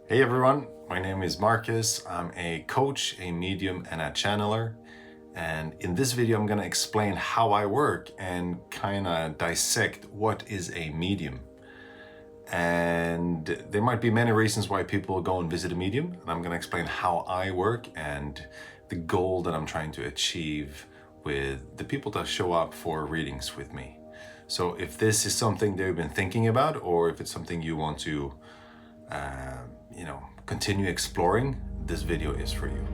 Hey everyone, my name is Marcus. I'm a coach, a medium, and a channeler. And in this video, I'm going to explain how I work and kind of dissect what is a medium. And there might be many reasons why people go and visit a medium. And I'm going to explain how I work and the goal that I'm trying to achieve with the people that show up for readings with me. So if this is something they've been thinking about, or if it's something you want to continue exploring, this video is for you.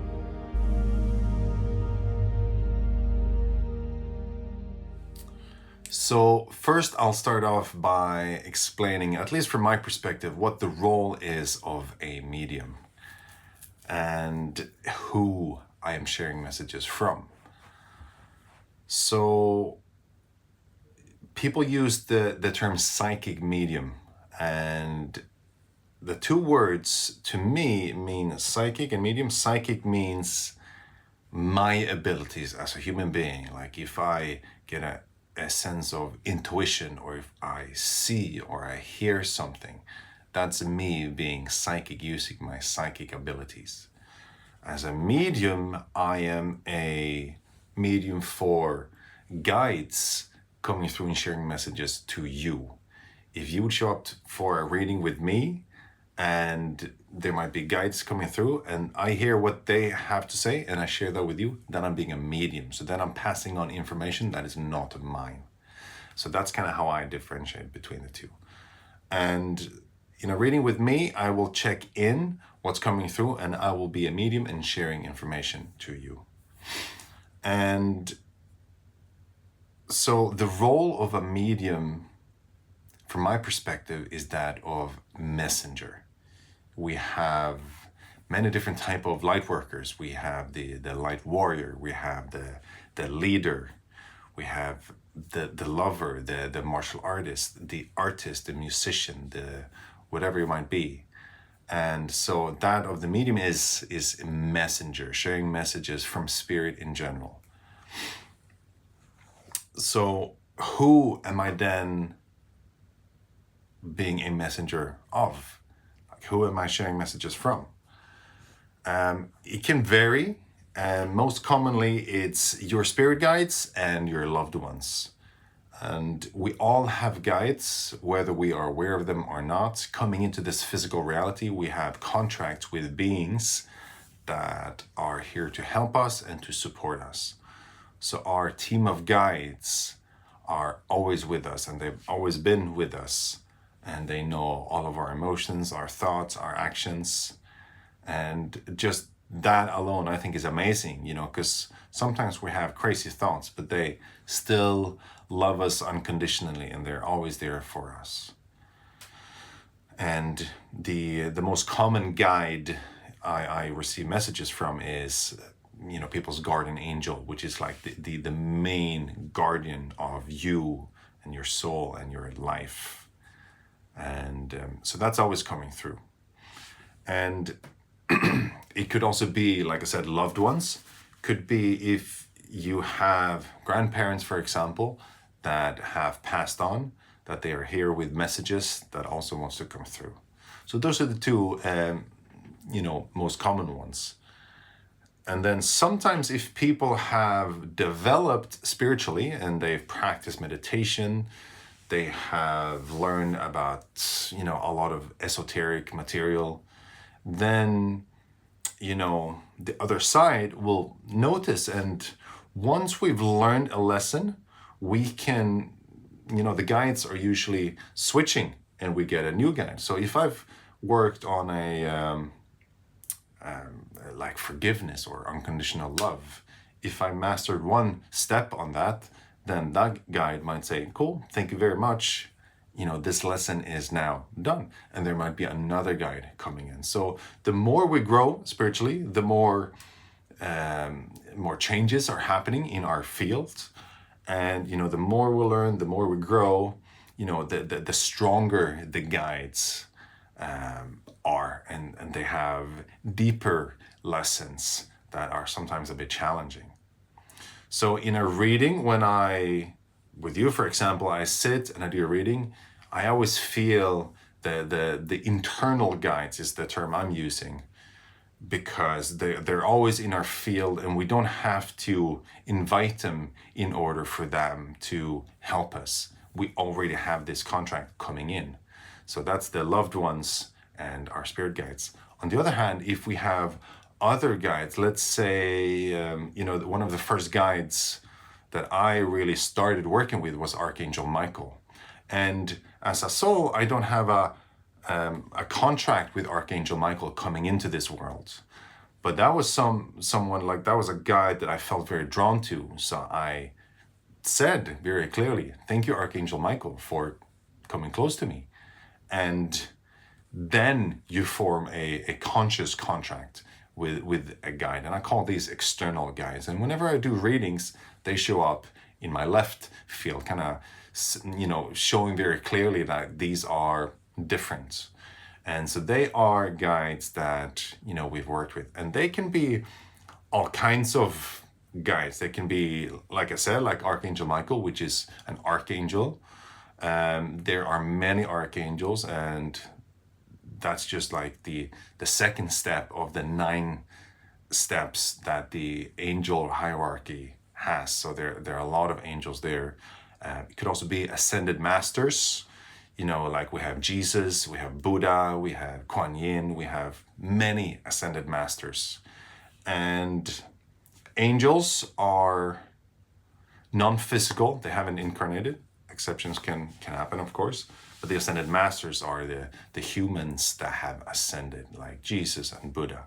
So first I'll start off by explaining, at least from my perspective, what the role is of a medium and who I am sharing messages from. So people use the term psychic medium, and the two words to me mean psychic and medium. Psychic means my abilities as a human being. Like if I get a sense of intuition, or if I see or I hear something, that's me being psychic, using my psychic abilities. As a medium, I am a medium for guides coming through and sharing messages to you. If you would show up for a reading with me, and there might be guides coming through and I hear what they have to say and I share that with you, then I'm being a medium. So then I'm passing on information that is not mine. So that's kind of how I differentiate between the two. And in a reading with me, I will check in what's coming through and I will be a medium and sharing information to you. And so the role of a medium, from my perspective, is that of messenger. We have many different type of light workers. We have the light warrior, we have the leader, we have the lover, the martial artist, the musician, the whatever you might be. And so that of the medium is a messenger, sharing messages from spirit in general. So who am I then being a messenger of? Who am I sharing messages from? It can vary, and most commonly it's your spirit guides and your loved ones. And we all have guides, whether we are aware of them or not. Coming into this physical reality, we have contracts with beings that are here to help us and to support us. So our team of guides are always with us, and they've always been with us. And they know all of our emotions, our thoughts, our actions. And just that alone, I think, is amazing, because sometimes we have crazy thoughts, but they still love us unconditionally and they're always there for us. And the most common guide I receive messages from is, people's guardian angel, which is like the main guardian of you and your soul and your life. And so that's always coming through. And it could also be, like I said, loved ones. Could be if you have grandparents, for example, that have passed on, that they are here with messages that also wants to come through. So those are the two, most common ones. And then sometimes if people have developed spiritually and they've practiced meditation, they have learned about, a lot of esoteric material, then, the other side will notice. And once we've learned a lesson, we can, the guides are usually switching and we get a new guide. So if I've worked on like forgiveness or unconditional love, if I mastered one step on that, then that guide might say, cool, thank you very much. This lesson is now done. And there might be another guide coming in. So the more we grow spiritually, the more changes are happening in our field. And, the more we learn, the more we grow, the stronger the guides are. And they have deeper lessons that are sometimes a bit challenging. So in a reading, with you, for example, I sit and I do a reading, I always feel the internal guides is the term I'm using, because they're always in our field, and we don't have to invite them in order for them to help us. We already have this contract coming in. So that's the loved ones and our spirit guides. On the other hand, if we have other guides, let's say, one of the first guides that I really started working with was Archangel Michael. And as a soul, I don't have a contract with Archangel Michael coming into this world. But that was someone like, that was a guide that I felt very drawn to. So I said very clearly, thank you, Archangel Michael, for coming close to me. And then you form a conscious contract with a guide. And I call these external guides. And whenever I do readings, they show up in my left field, kind of, showing very clearly that these are different. And so they are guides that, we've worked with. And they can be all kinds of guides. They can be, like I said, like Archangel Michael, which is an archangel. There are many archangels, and that's just like the second step of the 9 steps that the angel hierarchy has. So there are a lot of angels there. It could also be ascended masters, like we have Jesus, we have Buddha, we have Kuan Yin, we have many ascended masters. And angels are non-physical, they haven't incarnated. Exceptions can happen, of course. But the ascended masters are the humans that have ascended, like Jesus and Buddha.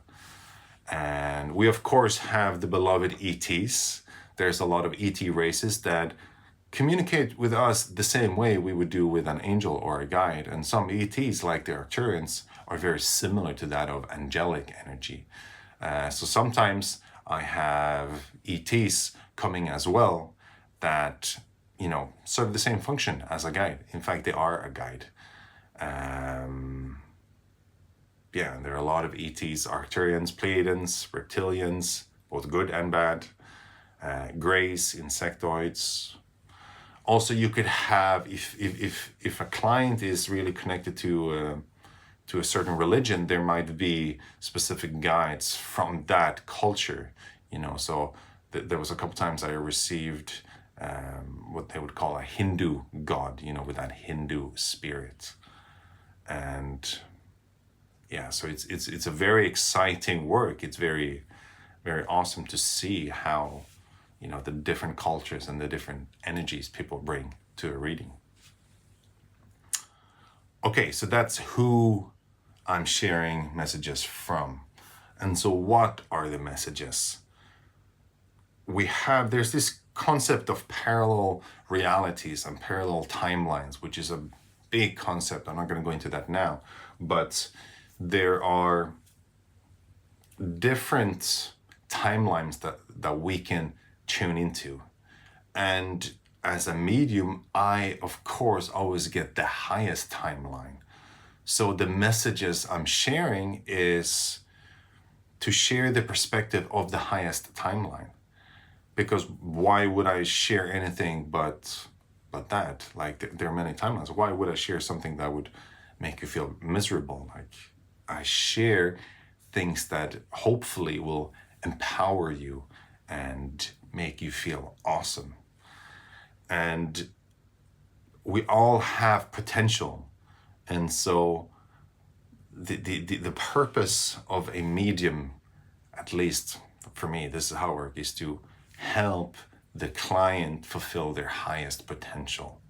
And we, of course, have the beloved ETs. There's a lot of ET races that communicate with us the same way we would do with an angel or a guide. And some ETs, like the Arcturians, are very similar to that of angelic energy. So sometimes I have ETs coming as well that, serve the same function as a guide. In fact, they are a guide. There are a lot of ETs, Arcturians, Pleiadians, reptilians, both good and bad, greys, insectoids. Also, you could have, if a client is really connected to a certain religion, there might be specific guides from that culture, So there was a couple times I received what they would call a Hindu god, with that Hindu spirit. And so it's a very exciting work. It's very, very awesome to see how, the different cultures and the different energies people bring to a reading. Okay, so that's who I'm sharing messages from. And so what are the messages? There's this concept of parallel realities and parallel timelines, which is a big concept. I'm not going to go into that now, but there are different timelines that we can tune into. And as a medium, I, of course, always get the highest timeline. So the messages I'm sharing is to share the perspective of the highest timeline. Because why would I share anything but that? Like, there are many timelines. Why would I share something that would make you feel miserable? Like, I share things that hopefully will empower you and make you feel awesome. And we all have potential. And so the purpose of a medium, at least for me, this is how it works, is to help the client fulfill their highest potential.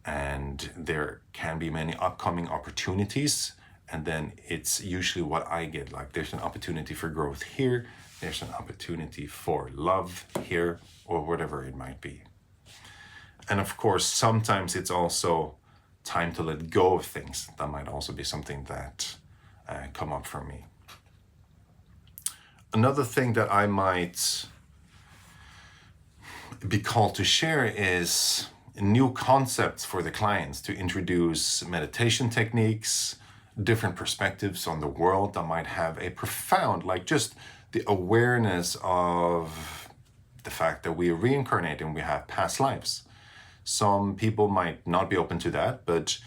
And there can be many upcoming opportunities, and then it's usually what I get. Like, there's an opportunity for growth here, there's an opportunity for love here, or whatever it might be. And of course, sometimes it's also time to let go of things. That might also be something that come up for me. Another thing that I might be called to share is new concepts for the clients, to introduce meditation techniques, different perspectives on the world that might have a profound, like, just the awareness of the fact that we reincarnate and we have past lives. Some people might not be open to that, but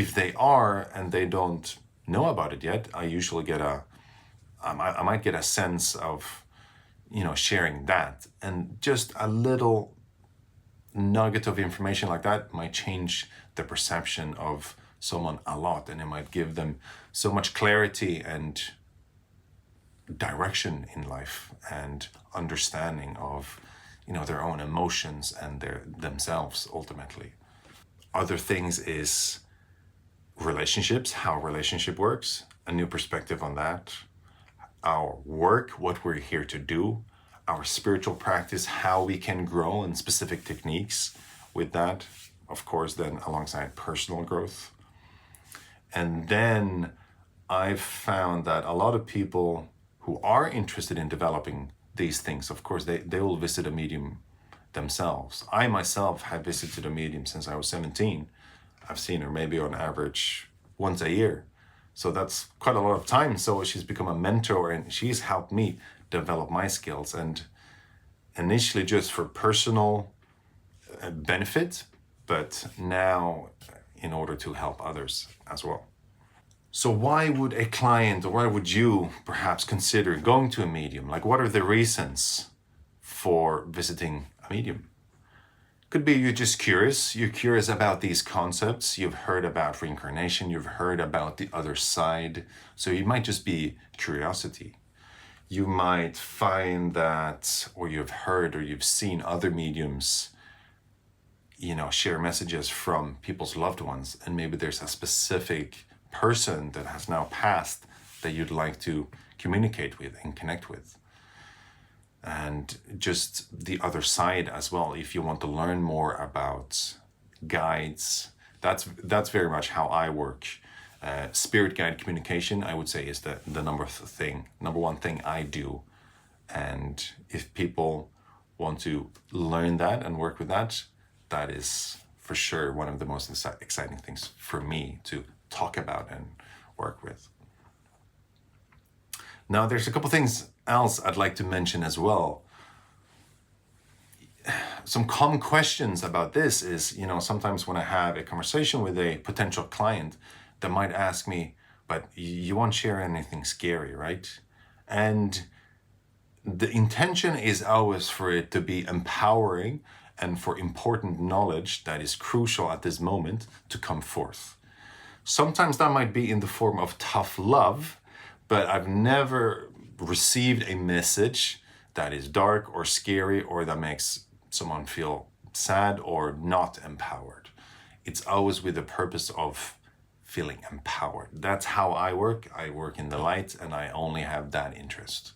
if they are and they don't know about it yet, I usually get I might get a sense of, sharing that. And just a little nugget of information like that might change the perception of someone a lot, and it might give them so much clarity and direction in life and understanding of, their own emotions and themselves ultimately. Other things is relationships, how relationship works, a new perspective on that. Our work, what we're here to do, our spiritual practice, how we can grow, and specific techniques with that. Of course, then alongside personal growth. And then I've found that a lot of people who are interested in developing these things, of course, they will visit a medium themselves. I myself have visited a medium since I was 17. I've seen her maybe on average once a year. So that's quite a lot of time. So she's become a mentor, and she's helped me develop my skills, and initially just for personal benefit, but now in order to help others as well. So why would a client, or why would you perhaps consider going to a medium? Like, what are the reasons for visiting a medium? Could be you're just curious. You're curious about these concepts. You've heard about reincarnation. You've heard about the other side. So it might just be curiosity. You might find that, or you've heard or you've seen other mediums, share messages from people's loved ones. And maybe there's a specific person that has now passed that you'd like to communicate with and connect with. And just the other side as well, if you want to learn more about guides, that's very much how I work. Spirit guide communication, I would say, is the number one thing I do. And if people want to learn that and work with that, that is for sure one of the most exciting things for me to talk about and work with. Now, there's a couple things else I'd like to mention as well. Some common questions about this is, sometimes when I have a conversation with a potential client, they might ask me, but you won't share anything scary, right? And the intention is always for it to be empowering and for important knowledge that is crucial at this moment to come forth. Sometimes that might be in the form of tough love, but I've never received a message that is dark or scary or that makes someone feel sad or not empowered. It's always with the purpose of feeling empowered. That's how I work. I work in the light, and I only have that interest.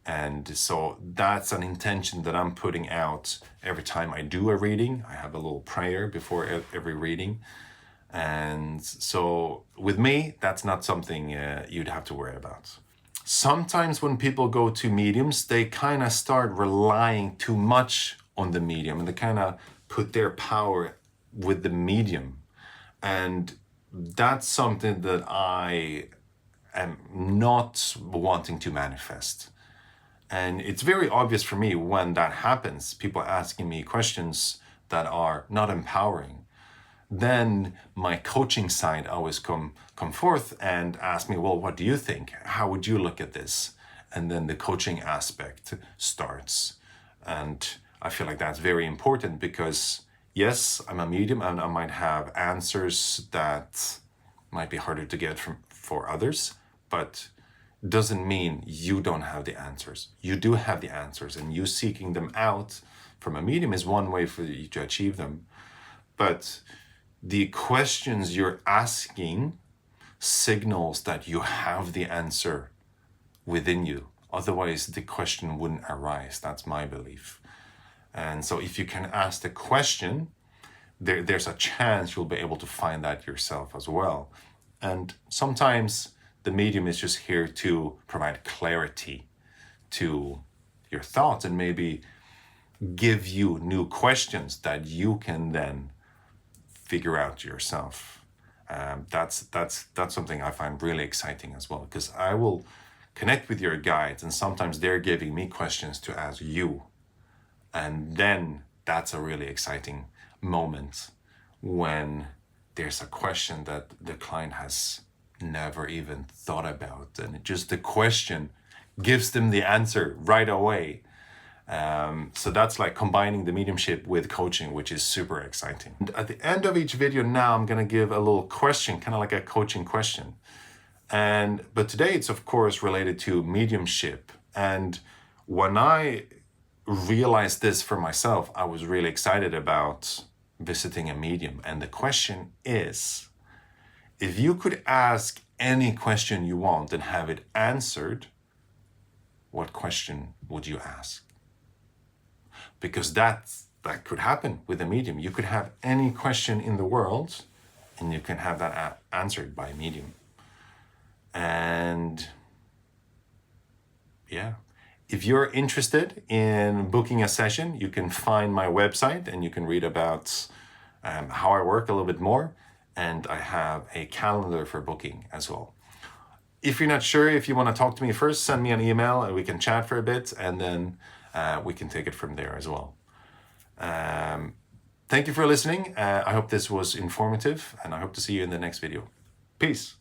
And so that's an intention that I'm putting out every time I do a reading. I have a little prayer before every reading. And so with me, that's not something you'd have to worry about. Sometimes when people go to mediums, they kind of start relying too much on the medium, and they kind of put their power with the medium. And that's something that I am not wanting to manifest. And it's very obvious for me when that happens, people asking me questions that are not empowering. Then my coaching side always come forth and ask me, well, what do you think? How would you look at this? And then the coaching aspect starts. And I feel like that's very important because, yes, I'm a medium and I might have answers that might be harder to get for others, but doesn't mean you don't have the answers. You do have the answers, and you seeking them out from a medium is one way for you to achieve them. But the questions you're asking signals that you have the answer within you. Otherwise, the question wouldn't arise. That's my belief. And so if you can ask the question, there's a chance you'll be able to find that yourself as well. And sometimes the medium is just here to provide clarity to your thoughts and maybe give you new questions that you can then figure out yourself. That's something I find really exciting as well, because I will connect with your guides and sometimes they're giving me questions to ask you. And then that's a really exciting moment when there's a question that the client has never even thought about, and the question gives them the answer right away. So that's like combining the mediumship with coaching, which is super exciting. And at the end of each video now, I'm going to give a little question, kind of like a coaching question. But today it's of course related to mediumship. And when I realized this for myself, I was really excited about visiting a medium. And the question is, if you could ask any question you want and have it answered, what question would you ask? Because that could happen with a medium. You could have any question in the world and you can have that answered by a medium. And yeah, if you're interested in booking a session, you can find my website and you can read about how I work a little bit more. And I have a calendar for booking as well. If you're not sure, if you want to talk to me first, send me an email and we can chat for a bit, and then we can take it from there as well. Thank you for listening. I hope this was informative, and I hope to see you in the next video. Peace.